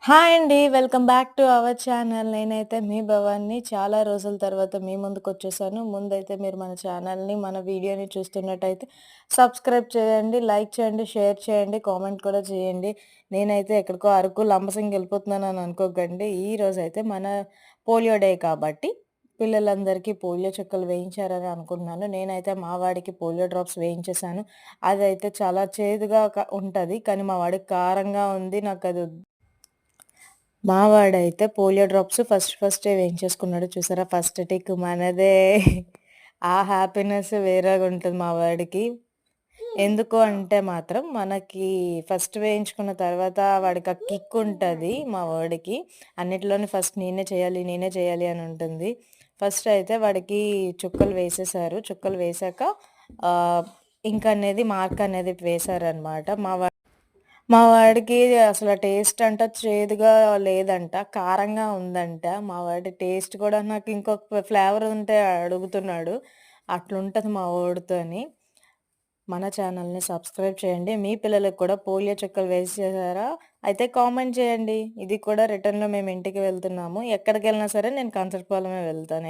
Hi అండి. Welcome back to our channel. నేనైతే మీ భవాని. చాలా రోజుల తర్వాత మీ ముందుకొచ్చేసాను. ముందైతే మీరు మన ఛానల్‌ని, మన వీడియోని చూస్తున్నట్టయితే సబ్స్క్రైబ్ చేయండి, లైక్ చేయండి, షేర్ చేయండి, కామెంట్ కూడా చేయండి. నేనైతే ఎక్కడికో అరకు, లంబసింగి ఎళ్ళిపోతున్నానని అనుకోకండి. ఈరోజైతే మన పోలియో డే కాబట్టి పిల్లలందరికీ పోలియో చుక్కలు వేయించారని అనుకుంటున్నాను. నేనైతే మా వాడికి పోలియో డ్రాప్స్ వేయించేసాను. అదైతే చాలా చేదుగా ఉంటది. కానీ మా వాడికి కారంగా ఉంది. నాకది మా వాడైతే పోలియో డ్రాప్స్ ఫస్టే వేయించేసుకున్నాడు చూసారా! ఫస్ట్ టిక్ మనదే. ఆ హ్యాపీనెస్ వేరేగుంటది మా వాడికి. ఎందుకు అంటే మాత్రం మనకి ఫస్ట్ వేయించుకున్న తర్వాత వాడికి ఆ కిక్ ఉంటది మా వాడికి. అన్నిటిలోని ఫస్ట్ నేనే చేయాలి అని ఉంటుంది. ఫస్ట్ అయితే వాడికి చుక్కలు వేసేసారు. చుక్కలు వేశాక ఆహ్, ఇంక్ అనేది మార్క్ అనేది వేశారనమాట. మా వాడికి అసల టేస్ట్ అంట చేదుగా లేదంట. కారంగా ఉందంట. మా వాడి టేస్ట్ కూడా నాకు ఇంకొక ఫ్లేవర్ ఉంటే అడుగుతున్నాడు. అట్లుంటది మా వోడితోని. మన ఛానల్‌ని సబ్స్క్రైబ్ చేయండి. మీ పిల్లలకి కూడా పోలియో చుక్కలు వేసేసారా? అయితే కామెంట్ చేయండి. ఇది కూడా రిటర్న్‌లో మేము ఇంటికి వెళ్తున్నాము. ఎక్కడికెళ్ళినా సరే నేను కంచరపాలెమే వెళ్తాను.